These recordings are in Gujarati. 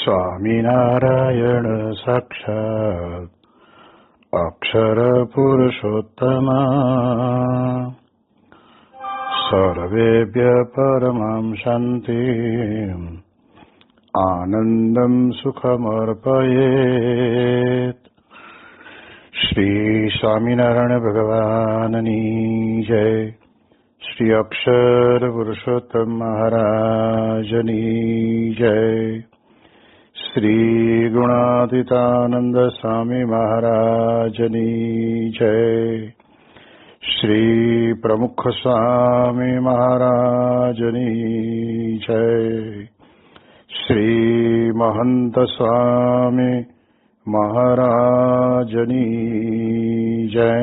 સ્વામિનારાયણ સાક્ષાત અક્ષર પુરુષોત્તમા સર્વેભ્ય પરમાં શાંતિં આનંદં સુખમર્પયેત. શ્રી સ્વામિનારાયણ ભગવાનની જય. શ્રી અક્ષર પુરુષોત્તમ મહારાજની જય. શ્રી ગુણાતીતાનંદ સ્વામી મહારાજની જય. શ્રી પ્રમુખ સ્વામી મહારાજની જય. શ્રી મહંત સ્વામી મહારાજની જય.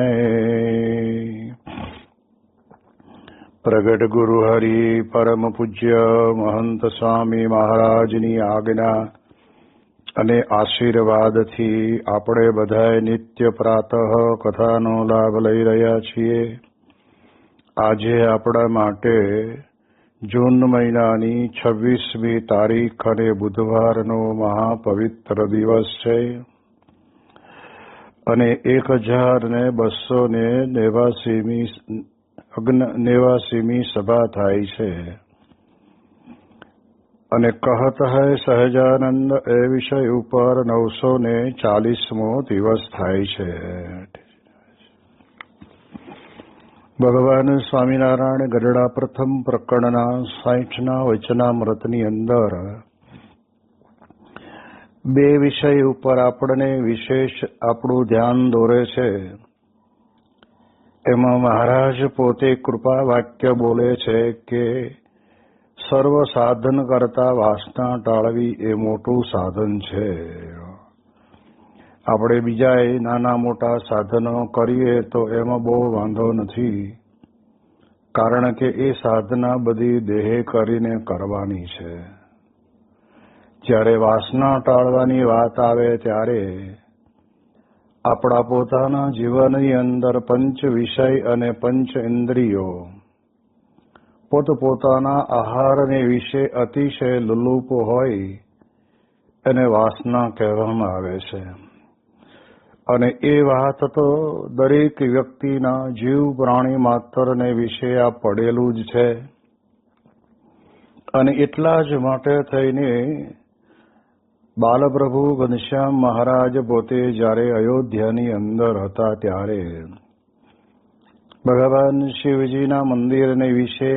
પ્રગટ ગુરુ હરિ પરમ પૂજ્ય મહંત સ્વામી મહારાજની આજ્ઞા અને આશીર્વાદથી આપણે બધાએ નિત્ય પ્રાતઃ કથાનો લાભ લઈ રહ્યા છીએ. આજે આપણા માટે જૂન મહિનાની 26મી તારીખ અને બુધવારનો મહાપવિત્ર દિવસ છે અને 1289મી સભા થાય છે. અને કહત હૈ સહજાનંદ એ વિષય ઉપર 940મો દિવસ થાય છે. ભગવાન સ્વામિનારાયણ ગરડા પ્રથમ પ્રકરણના 60ના વચનામૃતની અંદર બે વિષય ઉપર આપણને વિશેષ આપણું ધ્યાન દોરે છે. એમાં મહારાજ પોતે કૃપા વાક્ય બોલે છે કે સર્વ સાધન કરતા વાસના ટાળવી એ મોટું સાધન છે. આપણે બીજા નાના મોટા સાધનો કરીએ તો એમાં બહુ વાંધો નથી, કારણ કે એ સાધના બધી દેહે કરીને કરવાની છે. જ્યારે વાસના ટાળવાની વાત આવે ત્યારે આપણા પોતાના જીવનની અંદર પંચ વિષય અને પંચ ઇન્દ્રિયો પોતપોતાના આહારને વિશે અતિશય લુલુપ હોય એને વાસના કહેવામાં આવે છે. અને એ વાત તો દરેક વ્યક્તિના જીવ પ્રાણી માત્રને વિશે આ પડેલું જ છે. અને એટલા જ માટે થઈને બાલપ્રભુ ઘનશ્યામ મહારાજ પોતે જ્યારે અયોધ્યાની અંદર હતા ત્યારે ભગવાન શિવજીના મંદિરને વિશે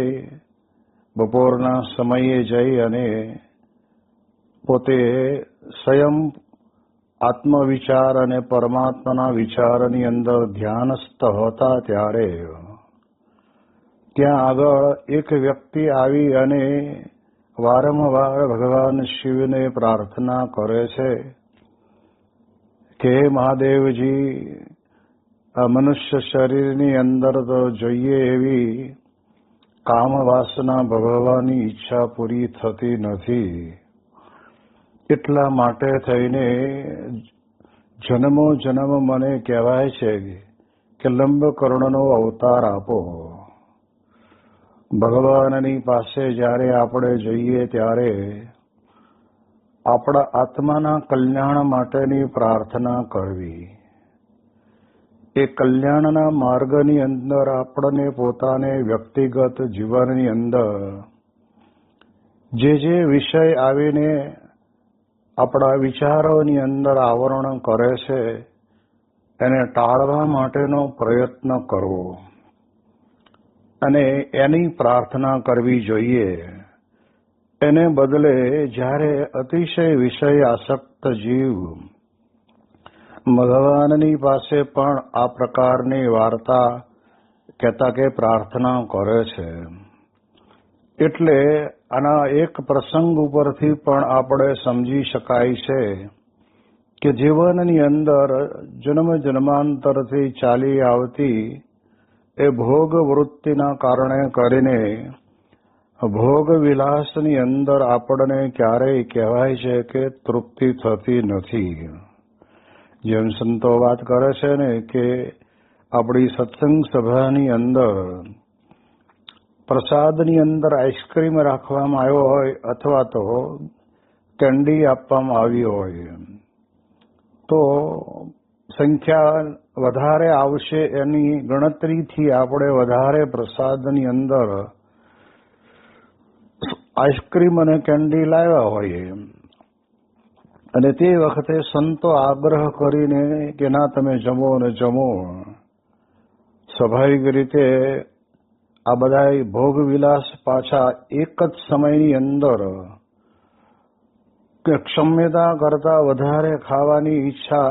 બપોરના સમયે જઈ અને પોતે સ્વયં આત્મવિચાર અને પરમાત્માના વિચારની અંદર ધ્યાનસ્થ હતા ત્યારે ત્યાં આગળ એક વ્યક્તિ આવી અને વારંવાર ભગવાન શિવને પ્રાર્થના કરે છે કે મહાદેવજી, આ મનુષ્ય શરીરની અંદર તો જોઈએ એવી કામ વાસના ભોગવવાની ઈચ્છા પૂરી થતી નથી. એટલા માટે થઈને જન્મો જન્મ મને કહેવાય છે કે લંબકર્ણનો અવતાર આપો. ભગવાનની પાસે જ્યારે આપણે જઈએ ત્યારે આપણા આત્માના કલ્યાણ માટેની પ્રાર્થના કરવી. એ કલ્યાણના માર્ગની અંદર આપણને પોતાને વ્યક્તિગત જીવનની અંદર જે વિષય આવીને આપણા વિચારોની અંદર આવરણ કરે છે એને ટાળવા માટેનો પ્રયત્ન કરવો અને એની પ્રાર્થના કરવી જોઈએ. એને બદલે જ્યારે અતિશય વિષય આસક્ત જીવ ભગવાનની પાસે પણ આ પ્રકારની વાર્તા કહેતા કે પ્રાર્થના કરે છે. એટલે આના એક પ્રસંગ ઉપરથી પણ આપણે સમજી શકાય છે કે જીવનની અંદર જન્મ જન્માંતરથી ચાલી આવતી એ ભોગ વૃત્તિના કારણે કરીને ભોગ વિલાસની અંદર આપણને ક્યારેય કહેવાય છે કે તૃપ્તિ થતી નથી. જેમ સંતો વાત કરે છે ને કે આપણી સત્સંગ સભાની અંદર પ્રસાદની અંદર આઈસ્ક્રીમ રાખવામાં આવ્યો હોય અથવા તો કેન્ડી આપવામાં આવી હોય તો સંખ્યા વધારે આવશે એની ગણતરીથી આપણે વધારે પ્રસાદની અંદર આઈસ્ક્રીમ અને કેન્ડી લાવ્યા હોઈએ અને તે વખતે સંતો આગ્રહ કરીને કે ના તમે જમો અને જમો. સ્વાભાવિક રીતે આ બધા ભોગ વિલાસ પાછા એક જ સમયની અંદર કે ક્ષમ્યતા કરતા વધારે ખાવાની ઈચ્છા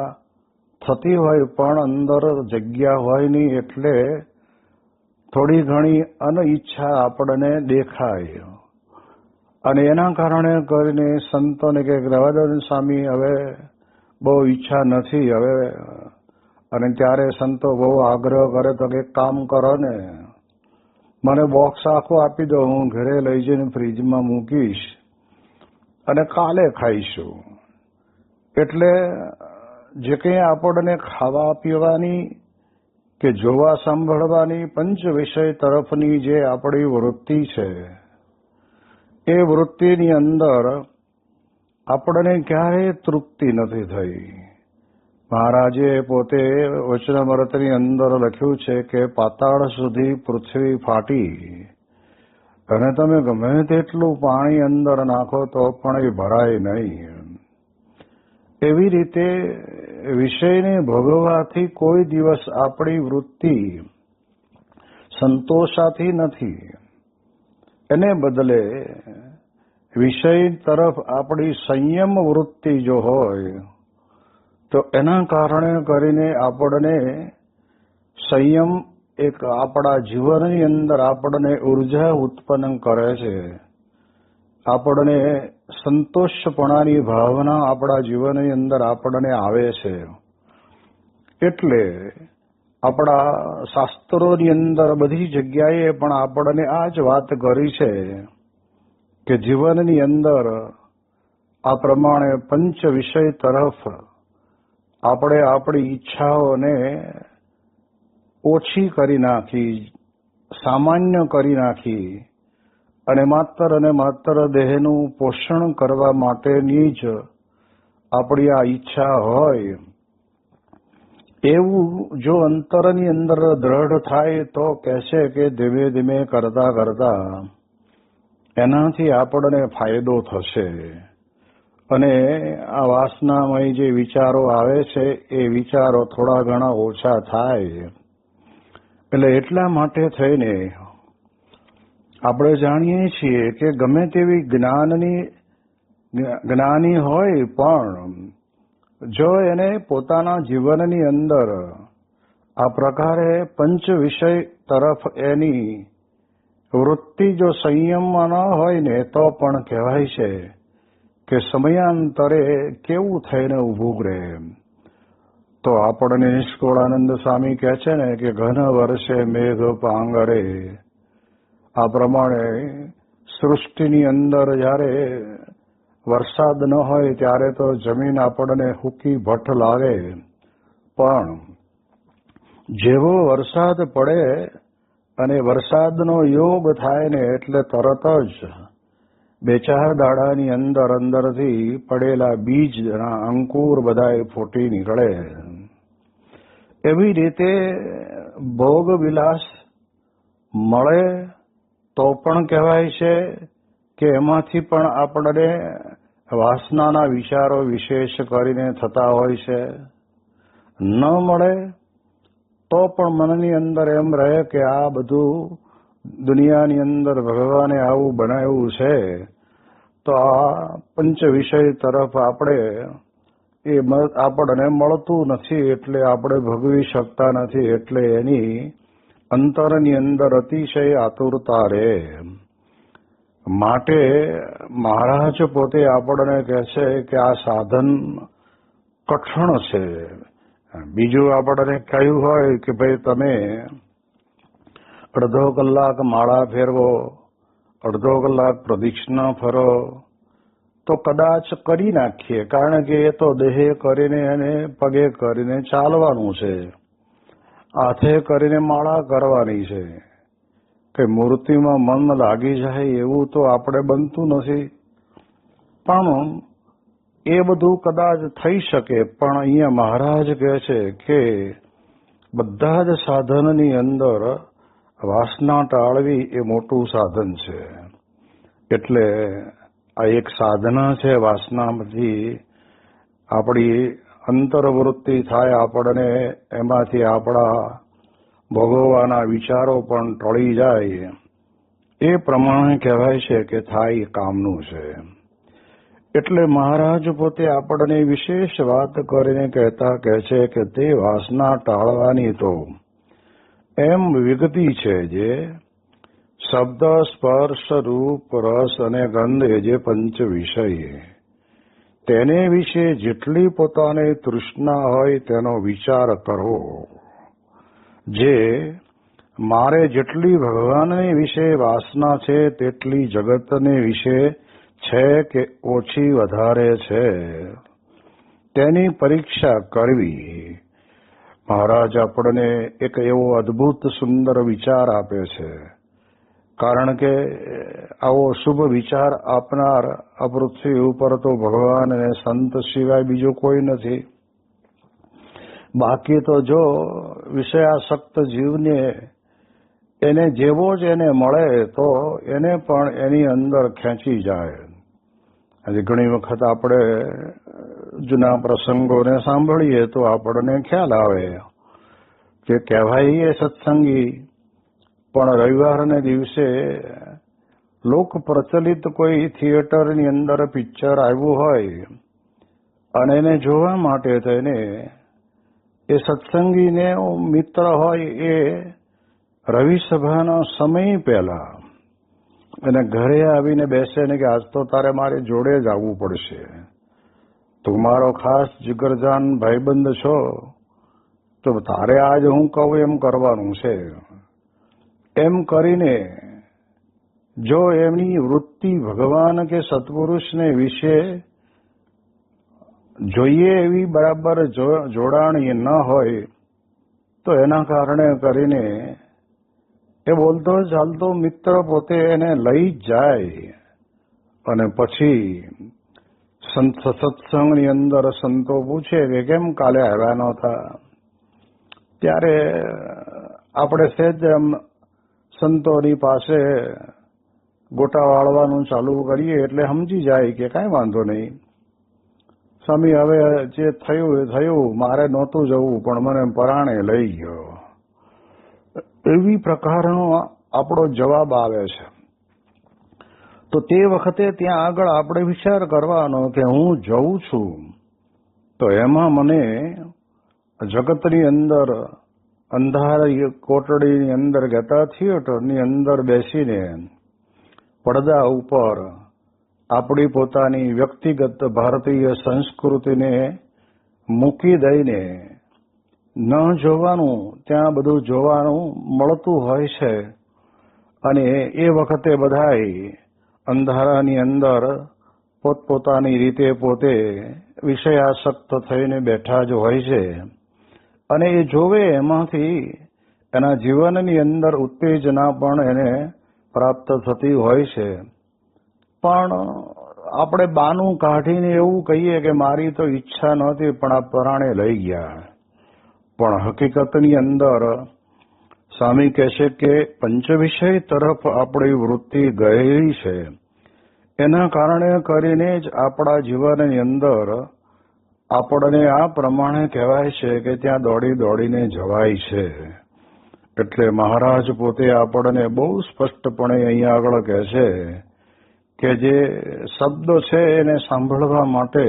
થતી હોય પણ અંદર જગ્યા હોય નહીં એટલે થોડી ઘણી અનઈચ્છા આપણને દેખાય અને એના કારણે કરીને સંતોને કે રવાદાન સ્વામી હવે બહુ ઈચ્છા નથી હવે. અને ત્યારે સંતો બહુ આગ્રહ કરે તો કે કામ કરો ને મને બોક્સ આખું આપી દો, હું ઘરે લઈ જઈને ફ્રીજમાં મૂકીશ અને કાલે ખાઈશું. એટલે જે કંઈ આપણને ખાવા પીવાની કે જોવા સાંભળવાની પંચ વિષય તરફની જે આપણી વૃત્તિ છે એ વૃત્તિની અંદર આપણને ક્યારેય તૃપ્તિ નથી થઈ. મહારાજે પોતે વચનામૃતની અંદર લખ્યું છે કે પાતાળ સુધી પૃથ્વી ફાટી અને તમે ગમે તેટલું પાણી અંદર નાખો તો પણ એ ભરાય નહીં. એવી રીતે વિષયને ભોગવવાથી કોઈ દિવસ આપણી વૃત્તિ સંતોષાતી નથી. એને બદલે વિષય તરફ આપણી સંયમ વૃત્તિ જો હોય તો એના કારણે કરીને આપણને સંયમ એક આપણા જીવનની અંદર આપણને ઉર્જા ઉત્પન્ન કરે છે. આપણને સંતોષપણાની ભાવના આપણા જીવનની અંદર આપણને આવે છે. એટલે આપણા શાસ્ત્રોની અંદર બધી જગ્યાએ પણ આપણને આ જ વાત કરી છે કે જીવનની અંદર આ પ્રમાણે પંચ વિષય તરફ આપણે આપણી ઈચ્છાઓને ઓછી કરી નાખી, સામાન્ય કરી નાખી અને માત્ર દેહનું પોષણ કરવા માટેની જ આપણી આ ઈચ્છા હોય એવું જો અંતરની અંદર દ્રઢ થાય તો કહેશે કે ધીમે ધીમે કરતા કરતા એનાથી આપણને ફાયદો થશે અને આ વાસનામય જે વિચારો આવે છે એ વિચારો થોડા ઘણા ઓછા થાય. એટલે એટલા માટે થઈને આપણે જાણીએ છીએ કે ગમે તેવી જ્ઞાની હોય પણ જો એને પોતાના જીવનની અંદર આ પ્રકારે પંચ વિષય તરફ એની વૃત્તિ જો સંયમમાં ન હોય ને તો પણ કહેવાય છે કે સમયાંતરે કેવું થઈને ઊભું રહે. તો આપણને નિષ્કુળાનંદ સ્વામી કહે છે ને કે ઘન વર્ષે મેઘ પાંગરે. આ પ્રમાણે સૃષ્ટિની અંદર જ્યારે વરસાદ ન હોય ત્યારે તો જમીન આપણને હુકી ભઠ્ઠ લાગે પણ જેવો વરસાદ પડે અને વરસાદનો યોગ થાય ને એટલે તરત જ 2-4 દાડાની અંદરથી પડેલા બીજના અંકુર બધાય ફૂટી નીકળે. એવી રીતે ભોગ વિલાસ મળે તો પણ કહેવાય છે કે એમાંથી પણ આપણને વાસનાના વિચારો વિશેષ કરીને થતા હોય છે. ન મળે તો પણ મનની અંદર એમ રહે કે આ બધું દુનિયાની અંદર ભગવાને આવું બનાવ્યું છે તો આ પંચ વિષય તરફ આપણને મળતું નથી એટલે આપણે ભોગવી શકતા નથી એટલે એની અંતરની અંદર અતિશય આતુરતા રહે. માટે મહારાજ પોતે આપણને કહે છે કે આ સાધન કઠણ છે. બીજું આપણને કહ્યું હોય કે ભાઈ તમે અડધો કલાક માળા ફેરવો, અડધો કલાક પ્રદક્ષિણા ફરો તો કદાચ કરી નાખીએ કારણ કે એ તો દેહે કરીને અને પગે કરીને ચાલવાનું છે, હાથે કરીને માળા કરવાની છે. કે મૂર્તિમાં મન લાગી જાય એવું તો આપણે બનતું નથી. પણ એ બધું કદાચ થઈ શકે, પણ અહીંયા મહારાજ કહે છે કે બધા જ સાધનની અંદર વાસના ટાળવી એ મોટું સાધન છે. એટલે આ એક સાધના છે. વાસનામાંથી આપણી અંતર્વૃત્તિ થાય, આપણને એમાંથી આપણા ભોગવવાના વિચારો પણ ટળી જાય. એ પ્રમાણે કહેવાય છે કે થાય કામનું છે. એટલે મહારાજ પોતે આપણને વિશેષ વાત કરીને કહેતા કહે છે કે તે વાસના ટાળવાની તો એમ વિગતિ છે જે શબ્દ, સ્પર્શ, રૂપ, રસ અને ગંધ એ જે પંચ વિષય તેને વિશે જેટલી પોતાને તૃષ્ણા હોય તેનો વિચાર કરવો. જે મારે જેટલી ભગવાનને વિશે વાસના છે તેટલી જગતને વિશે છે કે ઓછી વધારે છે તેની પરીક્ષા કરવી. મહારાજ આપણને એક એવો અદ્ભુત સુંદર વિચાર આપે છે. કારણ કે આવો શુભ વિચાર આપનાર આ પૃથ્વી ઉપર તો ભગવાન અને સંત સિવાય બીજો કોઈ નથી. બાકી તો જો વિષયાસક્ત જીવને એને જેવો જ એને મળે તો એને પણ એની અંદર ખેંચી જાય. આજે ઘણી વખત આપણે જૂના પ્રસંગોને સાંભળીએ તો આપણને ખ્યાલ આવે કે કહેવાય એ સત્સંગી, પણ રવિવારને દિવસે લોક પ્રચલિત કોઈ થિયેટરની અંદર પિક્ચર આવ્યું હોય અને એને જોવા માટે થઈને એ સત્સંગીને મિત્ર હોય એ રવિ સભાના સમય પહેલા અને ઘરે આવીને બેસે ને કે આજ તો તારે મારે જોડે જ આવવું પડશે, તું મારો ખાસ જીગરજાન ભાઈબંધ છો તો તારે આજ હું કહું એમ કરવાનું છે. એમ કરીને જો એમની વૃત્તિ ભગવાન કે સત્પુરુષને વિશે જોઈએ એવી બરાબર જોડાણી ન હોય તો એના કારણે કરીને એ બોલતો ચાલતો મિત્ર પોતે એને લઈ જ જાય. અને પછી સત્સંગની અંદર સંતો પૂછે કે કેમ કાલે આવ્યા નહોતા, ત્યારે આપણે સહેજ સંતોની પાસે ગોટા વાળવાનું ચાલુ કરીએ એટલે સમજી જાય કે કાંઈ વાંધો નહીં સ્વામી, હવે જે થયું એ થયું, મારે નહોતું જવું પણ મને પરાણે લઈ ગયો. એવી પ્રકારનો આપણો જવાબ આવે છે. તો તે વખતે ત્યાં આગળ આપણે વિચાર કરવાનો કે હું જઉં છું તો એમાં મને જગતની અંદર અંધારી કોટડીની અંદર ગતા થિયેટરની અંદર બેસીને પડદા ઉપર આપણી પોતાની વ્યક્તિગત ભારતીય સંસ્કૃતિને મૂકી દઈને ન જોવાનું, ત્યાં બધું જોવાનું મળતું હોય છે. અને એ વખતે બધાય અંધારાની અંદર પોતપોતાની રીતે પોતે વિષયાસક્ત થઈને બેઠા જ હોય છે. અને એ જોવે એમાંથી એના જીવનની અંદર ઉત્તેજના પણ એને પ્રાપ્ત થતી હોય છે. પણ આપણે બાનું કાઢીને એવું કહીએ કે મારી તો ઈચ્છા નહોતી પણ આ પરાણે લઈ ગયા. પણ હકીકતની અંદર સ્વામી કહે છે કે પંચ વિષય તરફ આપણી વૃત્તિ ગયેલી છે. એના કારણે કરીને જ આપણા જીવનની અંદર આપણને આ પ્રમાણે કહેવાય છે કે ત્યાં દોડી દોડીને જવાય છે. એટલે મહારાજ પોતે આપણને બહુ સ્પષ્ટપણે અહીંયા આગળ કહે છે કે જે શબ્દો છે એને સાંભળવા માટે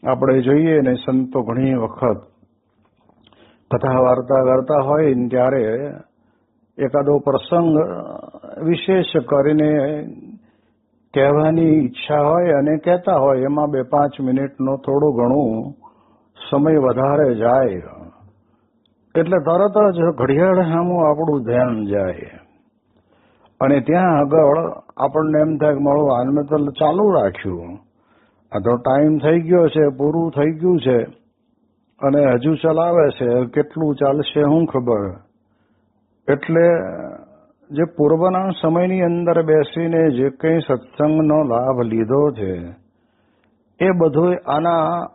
આપણે જોઈએ ને સંતો ઘણી વખત કથા વાર્તા કરતા હોય ને ત્યારે એકાદો પ્રસંગ વિશેષ કરીને કહેવાની ઈચ્છા હોય અને કહેતા હોય, એમાં 2-5 મિનિટનો થોડું ઘણું સમય વધારે જાય એટલે તરત જ ઘડિયાળ સામું આપણું ધ્યાન જાય અને ત્યાં આગળ આપણને એમ થાય કે મળો આને તો ચાલુ રાખ્યું, આ તો ટાઈમ થઈ ગયો છે, પૂરું થઈ ગયું છે અને હજુ ચલાવે છે, કેટલું ચાલશે શું ખબર. એટલે જે પૂર્વના સમયની અંદર બેસીને જે કંઈ સત્સંગનો લાભ લીધો છે એ બધું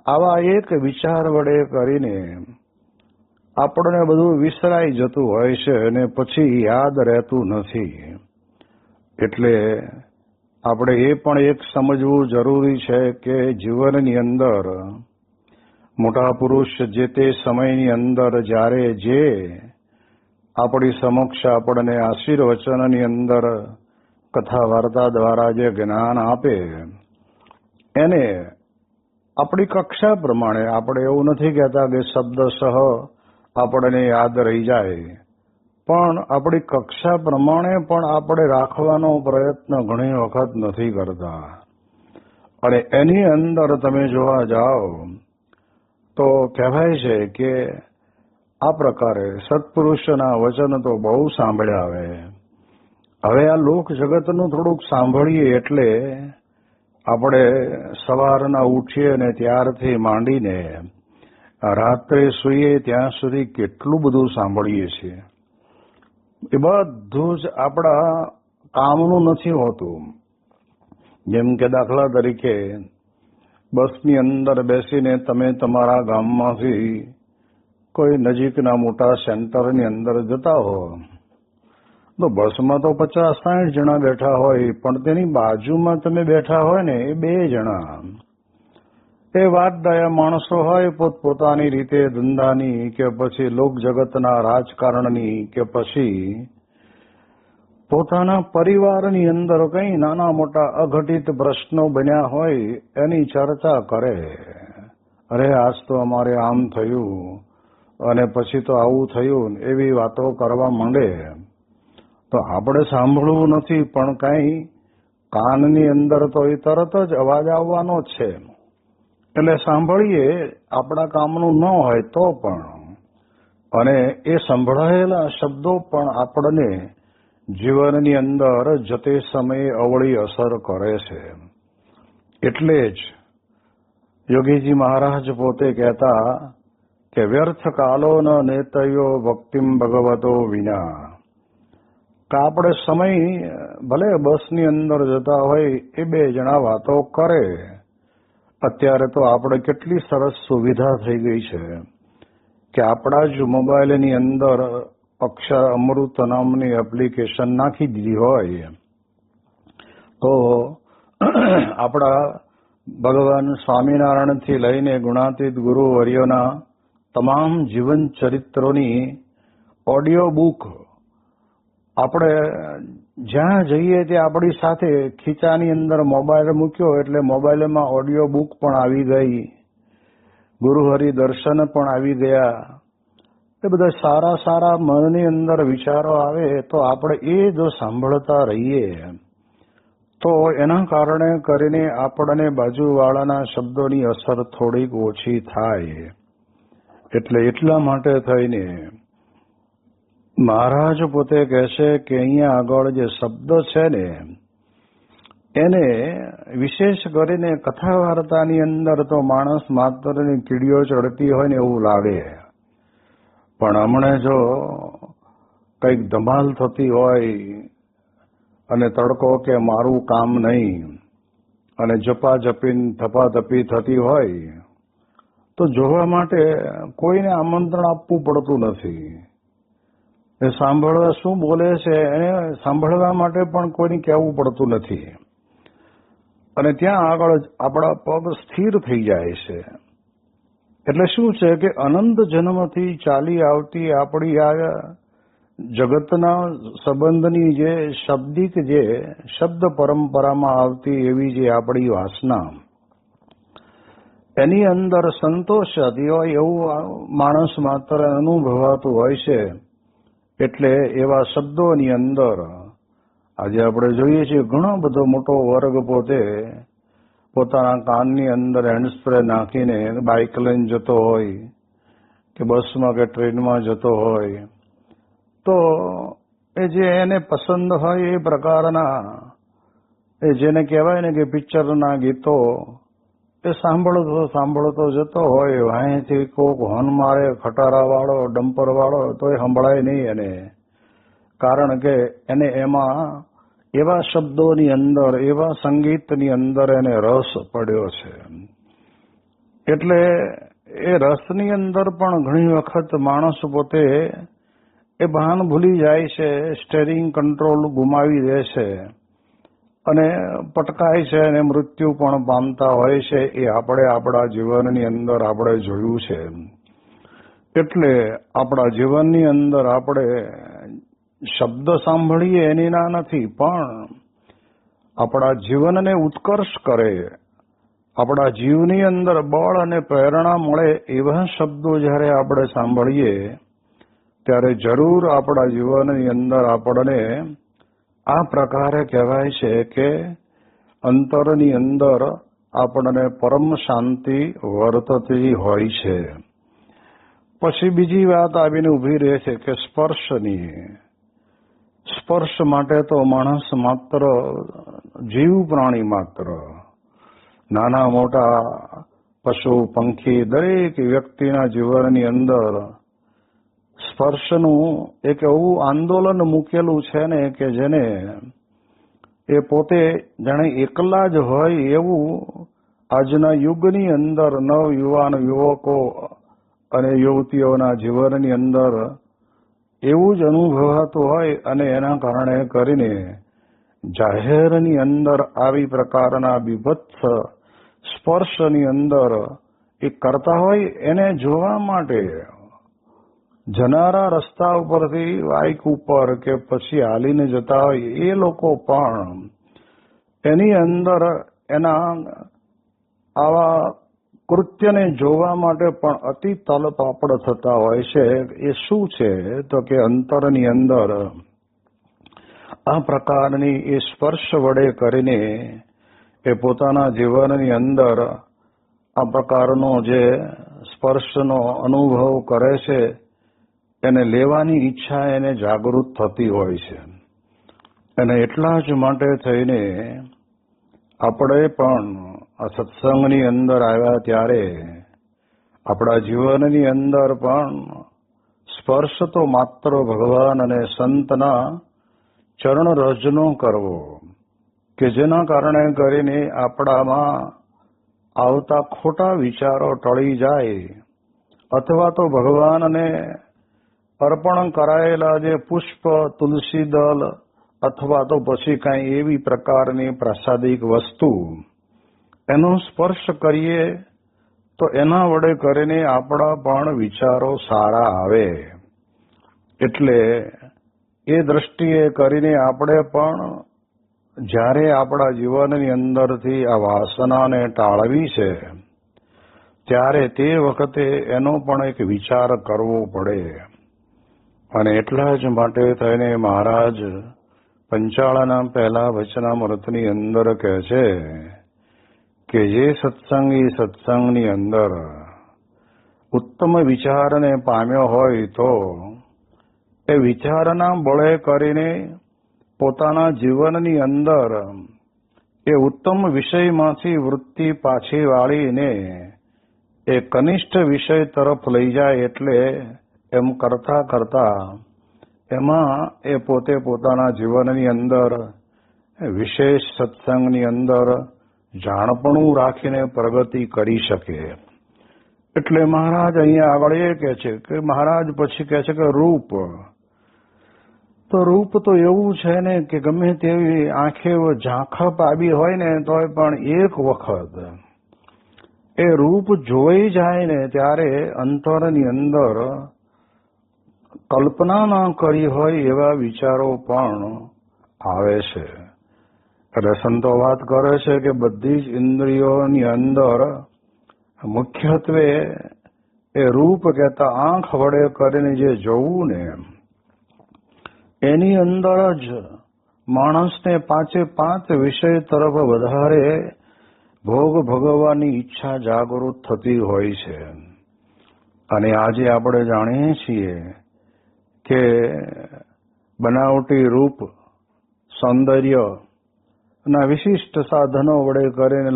આવા એક વિચાર વડે કરીને આપણને બધું વિસરાઈ જતું હોય છે અને પછી યાદ રહેતું નથી. એટલે આપણે એ પણ એક સમજવું જરૂરી છે કે જીવનની અંદર મોટા પુરુષ જે તે સમયની અંદર જ્યારે જે આપણી સમક્ષ આપણને આશીર્વચનની અંદર કથા વાર્તા દ્વારા જે જ્ઞાન આપે એને આપણી કક્ષા પ્રમાણે, આપણે એવું નથી કહેતા કે શબ્દસહ આપણને યાદ રહી જાય, પણ આપણી કક્ષા પ્રમાણે પણ આપણે રાખવાનો પ્રયત્ન ઘણી વખત નથી કરતા. અને એની અંદર તમે જોવા જાઓ તો કહેવાય છે કે આ પ્રકારે સત્પુરુષના વચન તો બહુ સાંભળ્યા હવે આ લોક જગતનું થોડુંક સાંભળીએ એટલે આપણે સવારના ઉઠીએ ને ત્યારથી માંડીને રાત્રે સૂઈએ ત્યાં સુધી કેટલું બધું સાંભળીએ છીએ. એ બધું જ આપણા કામનું નથી હોતું. જેમ કે દાખલા તરીકે બસની અંદર બેસીને તમે તમારા ગામમાંથી કોઈ નજીકના મોટા સેન્ટરની અંદર જતા હો તો બસમાં તો 50-60 જણા બેઠા હોય, પણ તેની બાજુમાં તમે બેઠા હોય ને એ 2 જણા, એ વાતદાયા માણસો હોય, પોતપોતાની રીતે ધંધાની કે પછી લોક જગતના રાજકારણની કે પછી પોતાના પરિવારની અંદર કઈ નાના મોટા અઘટિત પ્રશ્નો બન્યા હોય એની ચર્ચા કરે. અરે આજ તો અમારે આમ થયું અને પછી તો આવું થયું, એવી વાતો કરવા માંડે. તો આપણે સાંભળવું નથી, પણ કઈ કાનની અંદર તો એ તરત જ અવાજ આવવાનો જ છે. એટલે સાંભળીએ, આપણા કામનું ન હોય તો પણ, અને એ સંભળાયેલા શબ્દો પણ આપણને જીવનની અંદર જતે સમયે અવળી અસર કરે છે. એટલે જ યોગીજી મહારાજ પોતે કહેતા કે વ્યર્થ કાલો ન નેતયો ભક્તિમ ભગવતો વિના. કે આપણે સમય ભલે બસની અંદર જતા હોય એ 2 જણા વાતો કરે. અત્યારે તો આપણે કેટલી સરસ સુવિધા થઈ ગઈ છે કે આપણા જ મોબાઈલની અંદર અક્ષર અમૃત નામની એપ્લિકેશન નાખી દીધી હોય તો આપણા ભગવાન સ્વામિનારાયણથી લઈને ગુણાતીત ગુરુવર્યોના તમામ જીવન ચરિત્રોની ઓડિયો બુક આપણે જ્યાં જઈએ ત્યાં આપણી સાથે ખીચાની અંદર મોબાઈલ મૂક્યો એટલે મોબાઈલમાં ઓડિયો બુક પણ આવી ગઈ, ગુરુહરિ દર્શન પણ આવી ગયા. એ બધા સારા સારા મનની અંદર વિચારો આવે તો આપણે એ જો સાંભળતા રહીએ તો એના કારણે કરીને આપણને બાજુવાળાના શબ્દોની અસર થોડીક ઓછી થાય. એટલે એટલા માટે થઈને મહારાજ પોતે કહેશે કે અહીંયા આગળ જે શબ્દ છે ને એને વિશેષ કરીને કથા વાર્તાની અંદર તો માણસ માત્રની કીડીઓ ચડતી હોય ને એવું લાગે, પણ હમણે જો કંઈક ધમાલ થતી હોય અને તડકો કે મારું કામ નહીં અને જપાજપીને થપાથપી થતી હોય તો જોવા માટે કોઈને આમંત્રણ આપવું પડતું નથી. એ સાંભળવા શું બોલે છે એને સાંભળવા માટે પણ કોઈને કહેવું પડતું નથી. અને ત્યાં આગળ આપણા પગ સ્થિર થઈ જાય છે. એટલે શું છે કે અનંત જન્મથી ચાલી આવતી આપણી આ જગતના સંબંધની જે શાબ્દિક જે શબ્દ પરંપરામાં આવતી એવી જે આપણી વાસના, એની અંદર સંતોષ થતી હોય એવું માણસ માત્ર અનુભવાતું હોય છે. એટલે એવા શબ્દોની અંદર આજે આપણે જોઈએ છીએ ઘણો બધો મોટો વર્ગ પોતે પોતાના કાનની અંદર હેન્ડસ્પ્રે નાખીને બાઇક લઈને જતો હોય કે બસમાં કે ટ્રેનમાં જતો હોય તો એ જે એને પસંદ હોય એ પ્રકારના એ જેને કહેવાય ને કે પિક્ચરના ગીતો એ સાંભળતો જતો હોય. અહીંથી કોક હોર્ન મારે ખટારાવાળો ડમ્પરવાળો તો એ સંભળાય નહીં એને, કારણ કે એને એમાં એવા શબ્દોની અંદર, એવા સંગીતની અંદર એને રસ પડ્યો છે. એટલે એ રસની અંદર પણ ઘણી વખત માણસ પોતે એ ભાન ભૂલી જાય છે, સ્ટેરિંગ કંટ્રોલ ગુમાવી દે છે અને પટકાય છે અને મૃત્યુ પણ પામતા હોય છે. એ આપણે આપણા જીવનની અંદર આપણે જોયું છે. એટલે આપણા જીવનની અંદર આપણે શબ્દ સાંભળીએ એની ના નથી, પણ આપણા જીવનને ઉત્કર્ષ કરે, આપણા જીવની અંદર બળ અને પ્રેરણા મળે એવા શબ્દો જ્યારે આપણે સાંભળીએ ત્યારે જરૂર આપણા જીવનની અંદર આપણને આ પ્રકારે કહેવાય છે કે અંતરની અંદર આપણને પરમ શાંતિ વર્તતી હોય છે. પછી બીજી વાત આવીને ઊભી રહે છે કે સ્પર્શની. સ્પર્શ માટે તો માણસ માત્ર, જીવ પ્રાણી માત્ર, નાના મોટા પશુ પંખી દરેક વ્યક્તિના જીવનની અંદર સ્પર્શનું એક એવું આંદોલન મૂકેલું છે ને કે જેને એ પોતે જાણે એકલા જ હોય એવું આજના યુગની અંદર નવયુવાન યુવકો અને યુવતીઓના જીવનની અંદર એવું જ અનુભવાતું હોય અને એના કારણે કરીને જાહેરની અંદર આવી પ્રકારના બીભત્સ સ્પર્શની અંદર એ કરતા હોય એને જોવા માટે જનારા રસ્તા ઉપરથી બાઇક ઉપર કે પછી હાલીને જતા હોય એ લોકો પણ એની અંદર એના આવા કૃત્યને જોવા માટે પણ અતિ તલપાપડ થતા હોય છે. એ શું છે તો કે અંતરની અંદર આ પ્રકારની એ સ્પર્શ વડે કરીને એ પોતાના જીવનની અંદર આ પ્રકારનો જે સ્પર્શનો અનુભવ કરે છે એને લેવાની ઈચ્છા એને જાગૃત થતી હોય છે. અને એટલા જ માટે થઈને આપણે પણ આ સત્સંગની અંદર આવ્યા ત્યારે આપણા જીવનની અંદર પણ સ્પર્શ તો માત્ર ભગવાન અને સંતના ચરણ રજનો કરવો કે જેના કારણે કરીને આપણામાં આવતા ખોટા વિચારો ટળી જાય, અથવા તો ભગવાનને અર્પણ કરાયેલા જે પુષ્પ, તુલસી દળ અથવા તો પછી કાંઈ એવી પ્રકારની પ્રસાદિક વસ્તુ એનો સ્પર્શ કરીએ તો એના વડે કરીને આપણા પણ વિચારો સારા આવે. એટલે એ દ્રષ્ટિએ કરીને આપણે પણ જ્યારે આપણા જીવનની અંદરથી આ વાસનાને ટાળવી છે ત્યારે તે વખતે એનો પણ એક વિચાર કરવો પડે. અને એટલા જ માટે થઈને મહારાજ પંચાળાના પહેલા વચનામૃતની અંદર કહે છે કે જે સત્સંગી સત્સંગની અંદર ઉત્તમ વિચારને પામ્યો હોય તો એ વિચારના બળે કરીને પોતાના જીવનની અંદર એ ઉત્તમ વિષયમાંથી વૃત્તિ પાછી વાળીને એ કનિષ્ઠ વિષય તરફ લઈ જાય. એટલે એમ કરતા કરતા એમાં એ પોતે પોતાના જીવનની અંદર વિશેષ સત્સંગની અંદર જાણપણું રાખીને પ્રગતિ કરી શકે. એટલે મહારાજ અહીંયા આગળ એ કહે છે કે મહારાજ પછી કહે છે કે રૂપ. તો રૂપ તો એવું છે ને કે ગમે તેવી આંખે ઝાંખપ આવી હોય ને તોય પણ એક વખત એ રૂપ જોઈ જાય ને ત્યારે અંતરની અંદર કલ્પના ના કરી હોય એવા વિચારો પણ આવે છે. એટલે સંતો વાત કરે છે કે બધી જ ઇન્દ્રિયોની અંદર મુખ્યત્વે એ રૂપ કહેતા આંખ વડે કરીને જે જોવું ને એની અંદર જ માણસને પાંચે પાંચ વિષય તરફ વધારે ભોગ ભોગવવાની ઈચ્છા જાગૃત થતી હોય છે. અને આજે આપણે જાણીએ છીએ કે બનાવટી રૂપ, સૌંદર્ય ના વિશિષ્ટ સાધનો વડે કરીને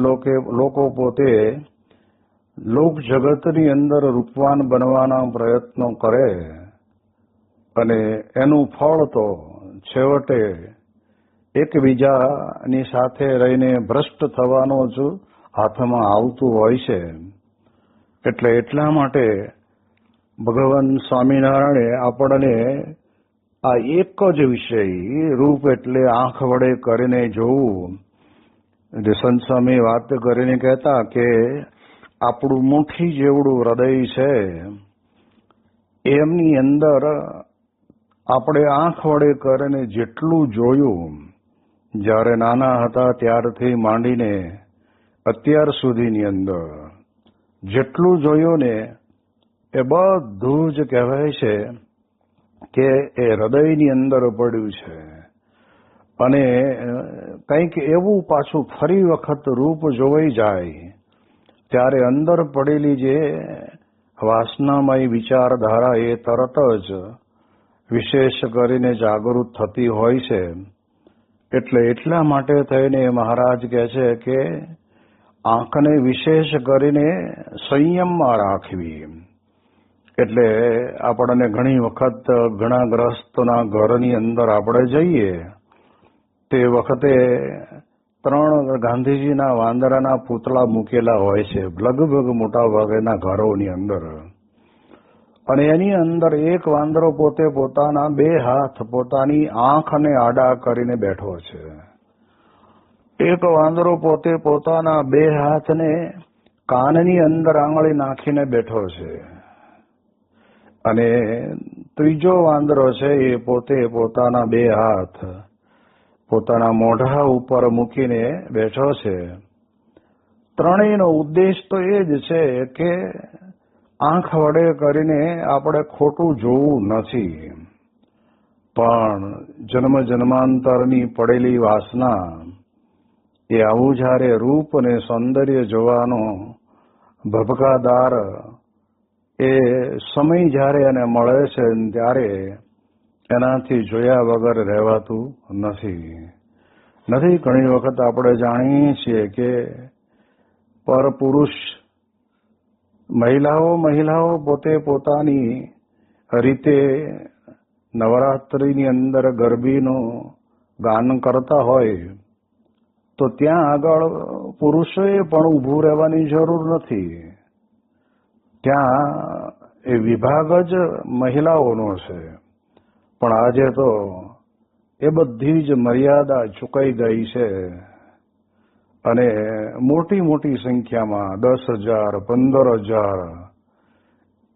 લોકો પોતે લોક જગતની અંદર રૂપવાન બનવાના પ્રયત્નો કરે અને એનું ફળ તો છેવટે એકબીજાની સાથે રહીને ભ્રષ્ટ થવાનો જ હાથમાં આવતું હોય છે. એટલે એટલા માટે ભગવાન સ્વામિનારાયણે આપણને આ એક જ વિષય, રૂપ એટલે આંખ વડે કરીને જોવું. સંત સ્વામી વાત કરીને કહેતા કે આપણું મુઠ્ઠી જેવડું હૃદય છે, એમની અંદર આપણે આંખ વડે કરીને જેટલું જોયું, જ્યારે નાના હતા ત્યારથી માંડીને અત્યાર સુધીની અંદર જેટલું જોયું ને એ બધું જ કહેવાય છે કે એ હૃદયની અંદર પડ્યું છે. અને કંઈક એવું પાછું ફરી વખત રૂપ જોવાઈ જાય ત્યારે અંદર પડેલી જે વાસનામય વિચારધારા એ તરત જ વિશેષ કરીને જાગૃત થતી હોય છે. એટલે એટલા માટે થઈને મહારાજ કહે છે કે આંખને વિશેષ કરીને સંયમમાં રાખવી. એટલે આપણને ઘણી વખત ઘણા ગ્રસ્તના ઘરની અંદર આપણે જઈએ તે વખતે 3 ગાંધીજીના વાંદરાના પૂતળા મૂકેલા હોય છે લગભગ મોટા ભાગના ઘરોની અંદર. અને એની અંદર એક વાંદરો પોતે પોતાના 2 હાથ પોતાની આંખને આડા કરીને બેઠો છે. એક વાંદરો પોતે પોતાના 2 હાથને કાનની અંદર આંગળી નાખીને બેઠો છે. અને ત્રીજો વાંદરો છે એ પોતે પોતાના 2 હાથ પોતાના મોઢા ઉપર મૂકીને બેઠો છે. ત્રણેયનો ઉદ્દેશ તો એ જ છે કે આંખ વડે કરીને આપણે ખોટું જોવું નથી, પણ જન્મ જન્માંતરની પડેલી વાસના એ આવું જ્યારે રૂપ અને સૌંદર્ય જોવાનો ભભકાદાર એ સમય જ્યારે એને મળે છે ત્યારે એનાથી જોયા વગર રહેવાતું નથી. ઘણી વખત આપણે જાણીએ છીએ કે પરપુરુષ મહિલાઓ પોતે પોતાની રીતે નવરાત્રિની અંદર ગરબીનું ગાન કરતા હોય તો ત્યાં આગળ પુરુષોએ પણ ઊભું રહેવાની જરૂર નથી. ત્યાં એ વિભાગ જ મહિલાઓનો છે. પણ આજે તો એ બધી જ મર્યાદા ચૂકાઈ ગઈ છે અને મોટી મોટી સંખ્યામાં 10,000, 15,000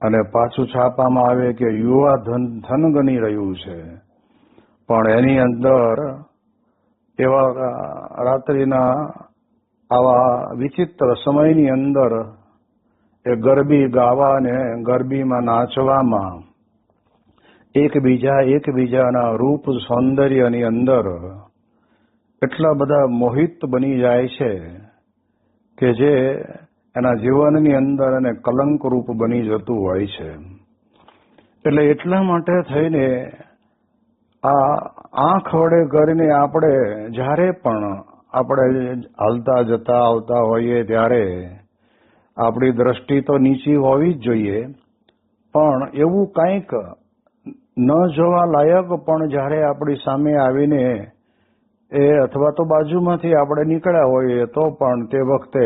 અને પાછું છાપામાં આવે કે યુવા ધન ગણી રહ્યું છે. પણ એની અંદર એવા રાત્રિના આવા વિચિત્ર સમયની અંદર એ ગરબી ગાવા અને ગરબીમાં નાચવામાં એકબીજાના રૂપ સૌંદર્યની અંદર એટલા બધા મોહિત બની જાય છે કે જે એના જીવનની અંદર એને કલંકરૂપ બની જતું હોય છે. એટલે એટલા માટે થઈને આ આંખ વડે કરીને આપણે જ્યારે પણ આપણે હાલતા જતા આવતા હોઈએ ત્યારે આપણી દ્રષ્ટિ તો નીચી હોવી જ જોઈએ, પણ એવું કંઈક ન જોવા લાયક પણ જ્યારે આપણી સામે આવીને એ અથવા તો બાજુમાંથી આપણે નીકળ્યા હોઈએ તો પણ તે વખતે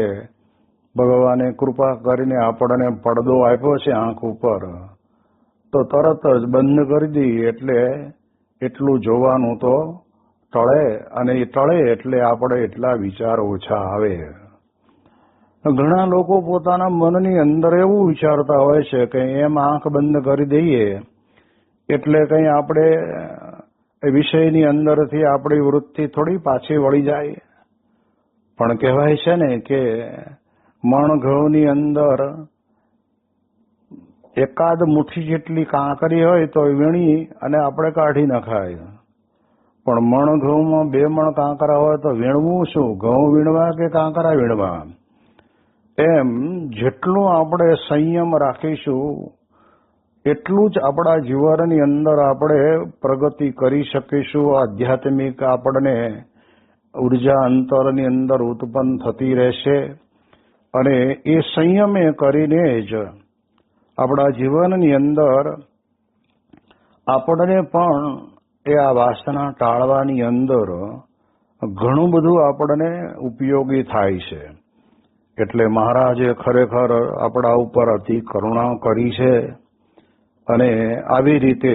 ભગવાને કૃપા કરીને આપણને પડદો આપ્યો છે આંખ ઉપર તો તરત જ બંધ કરી દઈએ એટલે એટલું જોવાનું તો ટળે, અને એ ટળે એટલે આપણે એટલા વિચાર ઓછા આવે. ઘણા લોકો પોતાના મનની અંદર એવું વિચારતા હોય છે કે એમ આંખ બંધ કરી દઈએ એટલે કંઈ આપણે વિષયની અંદરથી આપણી વૃત્તિ થોડી પાછી વળી જાય. પણ કહેવાય છે ને કે મણ ઘઉંની અંદર એકાદ મુઠ્ઠી જેટલી કાંકરી હોય તો વીણી અને આપણે કાઢી નખાય, પણ મણ ઘઉંમાં 2 મણ કાંકરા હોય તો વીણવું શું? ઘઉં વીણવા કે કાંકરા વીણવા? એમ જેટલું આપણે સંયમ રાખીશું એટલું જ આપણા જીવનની અંદર આપણે પ્રગતિ કરી શકીશું. આધ્યાત્મિક આપણને ઉર્જા અંતરની અંદર ઉત્પન્ન થતી રહેશે અને એ સંયમે કરીને જ આપણા જીવનની અંદર આપણને પણ એ આ વાસના ટાળવાની અંદર ઘણું બધું આપણને ઉપયોગી થાય છે. એટલે મહારાજે ખરેખર આપણા ઉપર અતિ કરુણા કરી છે અને આવી રીતે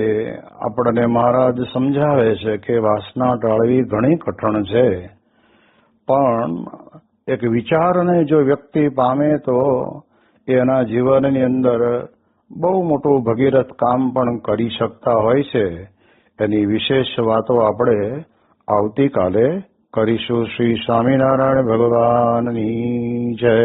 આપણને મહારાજ સમજાવે છે કે વાસના ટાળવી ઘણી કઠણ છે, પણ એક વિચારને જો વ્યક્તિ પામે તો એના જીવનની અંદર બહુ મોટું ભગીરથ કામ પણ કરી શકતા હોય છે. એની વિશેષ વાતો આપણે આવતીકાલે કરીશું. શ્રી સ્વામિનારાયણ ભગવાનની જય.